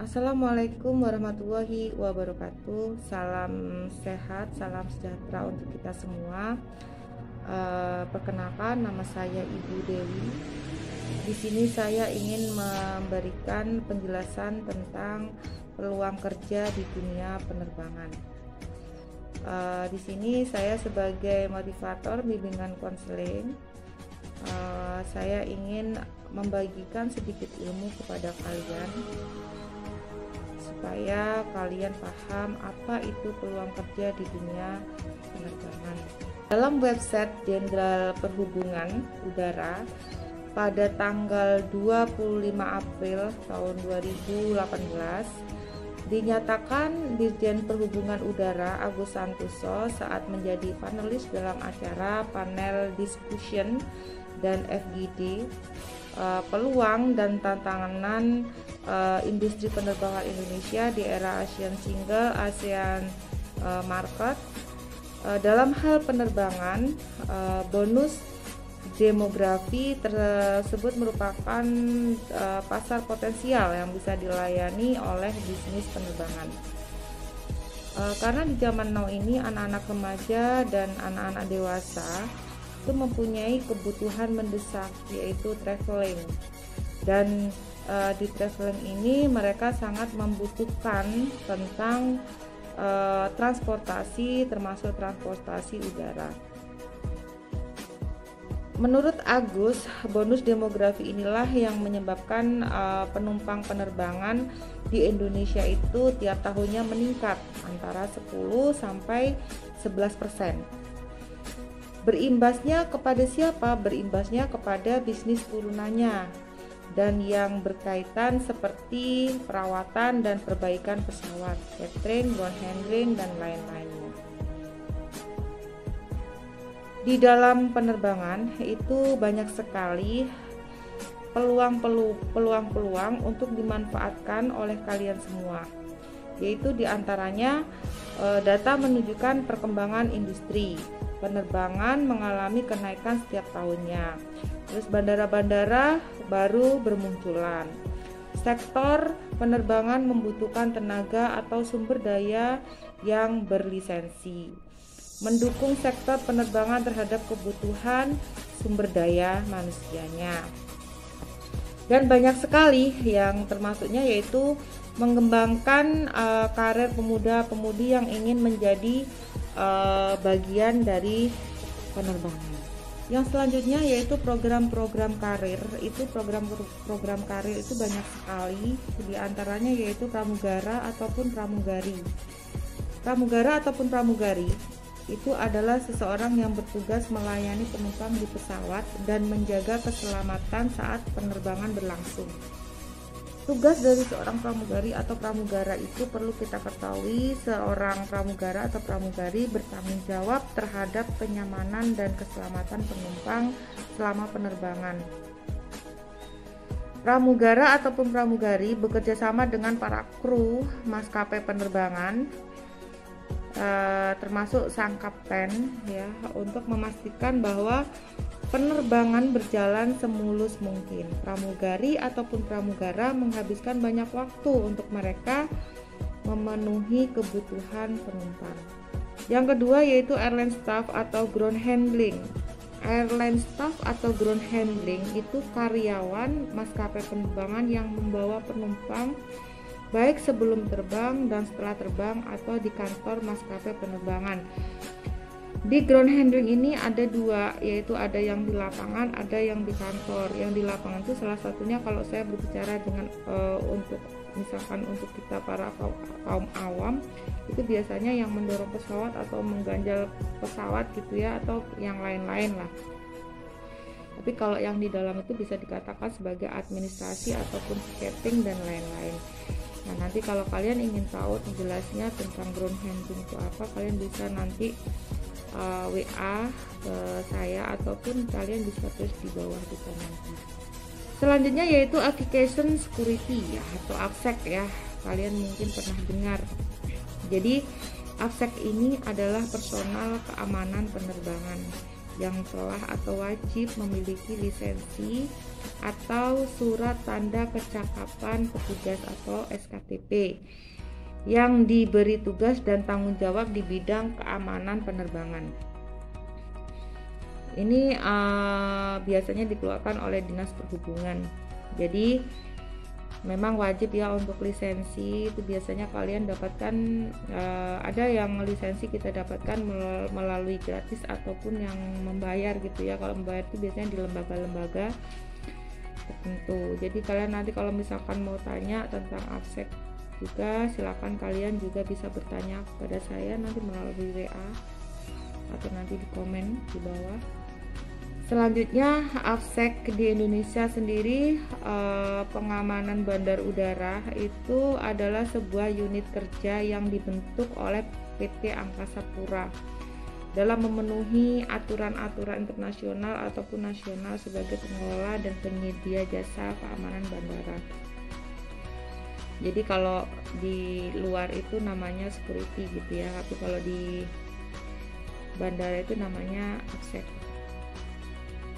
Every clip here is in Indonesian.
Assalamualaikum warahmatullahi wabarakatuh. Salam sehat, salam sejahtera untuk kita semua. Perkenalkan, nama saya Ibu Dewi. Di sini saya ingin memberikan penjelasan tentang peluang kerja di dunia penerbangan. Di sini saya sebagai motivator bimbingan konseling, saya ingin membagikan sedikit ilmu kepada kalian supaya kalian paham apa itu peluang kerja di dunia penerbangan. Dalam website Jenderal Perhubungan Udara pada tanggal 25 April tahun 2018 dinyatakan Dirjen Perhubungan Udara Agus Santoso saat menjadi panelis dalam acara panel discussion dan FGD peluang dan tantangan industri penerbangan Indonesia di era Asian Single ASEAN Market. Dalam hal penerbangan, bonus demografi tersebut merupakan pasar potensial yang bisa dilayani oleh bisnis penerbangan. Karena di zaman now ini anak-anak remaja dan anak-anak dewasa itu mempunyai kebutuhan mendesak, yaitu traveling, dan di traveling ini mereka sangat membutuhkan tentang transportasi, termasuk transportasi udara. Menurut Agus, bonus demografi inilah yang menyebabkan penumpang penerbangan di Indonesia itu tiap tahunnya meningkat antara 10 sampai 11%. Berimbasnya kepada siapa? Berimbasnya kepada bisnis turunannya dan yang berkaitan seperti perawatan dan perbaikan pesawat, catering, ground handling, dan lain-lainnya. Di dalam penerbangan itu banyak sekali peluang-peluang untuk dimanfaatkan oleh kalian semua, yaitu diantaranya data menunjukkan perkembangan industri penerbangan mengalami kenaikan setiap tahunnya. Terus bandara-bandara baru bermunculan. Sektor penerbangan membutuhkan tenaga atau sumber daya yang berlisensi. Mendukung sektor penerbangan terhadap kebutuhan sumber daya manusianya. Dan banyak sekali yang termasuknya yaitu mengembangkan karir pemuda-pemudi yang ingin menjadi bagian dari penerbangan. Yang selanjutnya yaitu program-program karir. Itu program karir itu banyak sekali, di antaranya yaitu pramugara ataupun pramugari. Pramugara ataupun pramugari itu adalah seseorang yang bertugas melayani penumpang di pesawat dan menjaga keselamatan saat penerbangan berlangsung. Tugas dari seorang pramugari atau pramugara itu perlu kita ketahui, seorang pramugara atau pramugari bertanggung jawab terhadap kenyamanan dan keselamatan penumpang selama penerbangan. Pramugara ataupun pramugari bekerja sama dengan para kru maskapai penerbangan, termasuk sang kapten ya, untuk memastikan bahwa penerbangan berjalan semulus mungkin. Pramugari ataupun pramugara menghabiskan banyak waktu untuk mereka memenuhi kebutuhan penumpang. Yang kedua yaitu airline staff atau ground handling. Airline staff atau ground handling itu karyawan maskapai penerbangan yang membawa penumpang baik sebelum terbang dan setelah terbang atau di kantor maskapai penerbangan. Di ground handling ini ada dua, yaitu ada yang di lapangan, ada yang di kantor. Yang di lapangan itu salah satunya kalau saya berbicara dengan untuk misalkan untuk kita para kaum awam, itu biasanya yang mendorong pesawat atau mengganjal pesawat gitu ya, atau yang lain-lain lah. Tapi kalau yang di dalam itu bisa dikatakan sebagai administrasi ataupun ticketing dan lain-lain. Nah, nanti kalau kalian ingin tahu jelasnya tentang ground handling itu apa, kalian bisa nanti WA ke saya ataupun kalian bisa tulis di bawah di komentar. Selanjutnya yaitu application security ya, atau AppSec ya, kalian mungkin pernah dengar. Jadi AppSec ini adalah personal keamanan penerbangan. yang telah atau wajib memiliki lisensi atau surat tanda kecakapan petugas atau SKTP yang diberi tugas dan tanggung jawab di bidang keamanan penerbangan. Ini biasanya dikeluarkan oleh Dinas Perhubungan. Jadi memang wajib ya untuk lisensi itu biasanya kalian dapatkan, ada yang lisensi kita dapatkan melalui gratis ataupun yang membayar gitu ya. Kalau membayar itu biasanya di lembaga-lembaga tertentu. Jadi kalian nanti kalau misalkan mau tanya tentang AFSEC juga silakan kalian juga bisa bertanya kepada saya nanti melalui WA atau nanti di komen di bawah. Selanjutnya AFSEC di Indonesia sendiri, pengamanan bandar udara itu adalah sebuah unit kerja yang dibentuk oleh PT Angkasa Pura dalam memenuhi aturan-aturan internasional ataupun nasional sebagai pengelola dan penyedia jasa keamanan bandara. Jadi kalau di luar itu namanya security gitu ya, tapi kalau di bandara itu namanya AFSEC.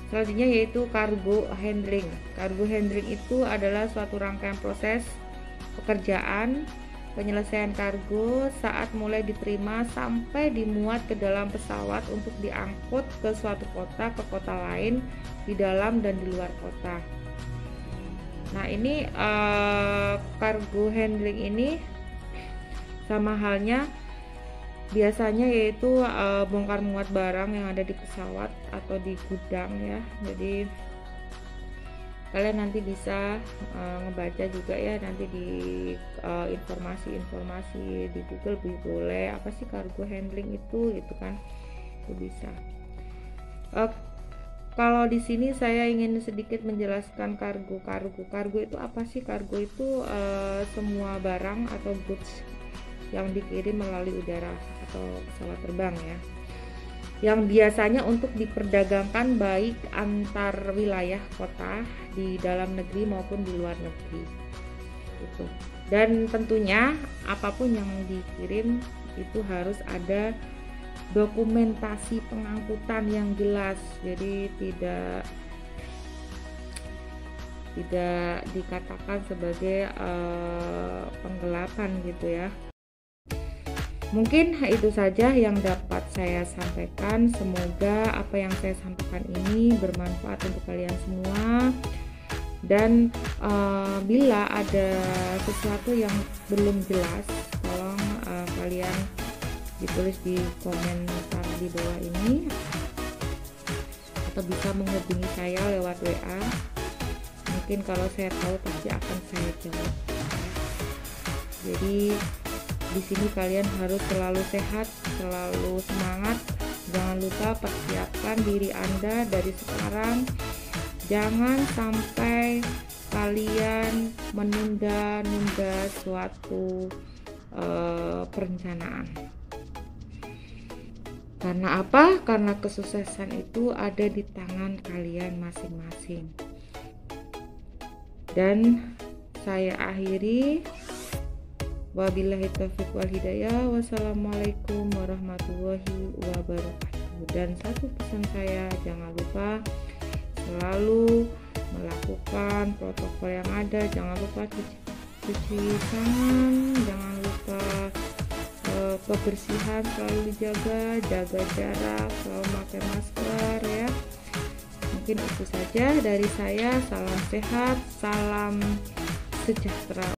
Selanjutnya yaitu cargo handling. Cargo handling itu adalah suatu rangkaian proses pekerjaan penyelesaian kargo saat mulai diterima sampai dimuat ke dalam pesawat untuk diangkut ke suatu kota ke kota lain di dalam dan di luar kota. Nah ini cargo handling ini sama halnya biasanya yaitu bongkar muat barang yang ada di pesawat atau di gudang ya. Jadi kalian nanti bisa ngebaca juga ya nanti di informasi-informasi di Google boleh apa sih cargo handling itu gitu kan, itu bisa. Kalau di sini saya ingin sedikit menjelaskan kargo. Kargo itu apa sih? Kargo itu semua barang atau goods yang dikirim melalui udara atau pesawat terbang ya, yang biasanya untuk diperdagangkan baik antar wilayah kota di dalam negeri maupun di luar negeri itu. Dan tentunya apapun yang dikirim itu harus ada dokumentasi pengangkutan yang jelas, jadi tidak dikatakan sebagai penggelapan gitu ya. Mungkin itu saja yang dapat saya sampaikan. Semoga apa yang saya sampaikan ini bermanfaat untuk kalian semua. Dan bila ada sesuatu yang belum jelas, tolong kalian ditulis di komentar di bawah ini atau bisa menghubungi saya lewat WA. Mungkin kalau saya tahu pasti akan saya jawab. Jadi di sini kalian harus selalu sehat, selalu semangat. Jangan lupa persiapkan diri Anda dari sekarang. Jangan sampai kalian menunda-nunda suatu perencanaan. Karena apa? Karena kesuksesan itu ada di tangan kalian masing-masing. Dan saya akhiri, wabillahi taufiq wal hidayah, wassalamualaikum warahmatullahi wabarakatuh. Dan satu pesan saya, jangan lupa selalu melakukan protokol yang ada. Jangan lupa cuci tangan, jangan lupa kebersihan selalu dijaga, jaga jarak, selalu pakai masker ya. Mungkin itu saja dari saya. Salam sehat, salam sejahtera.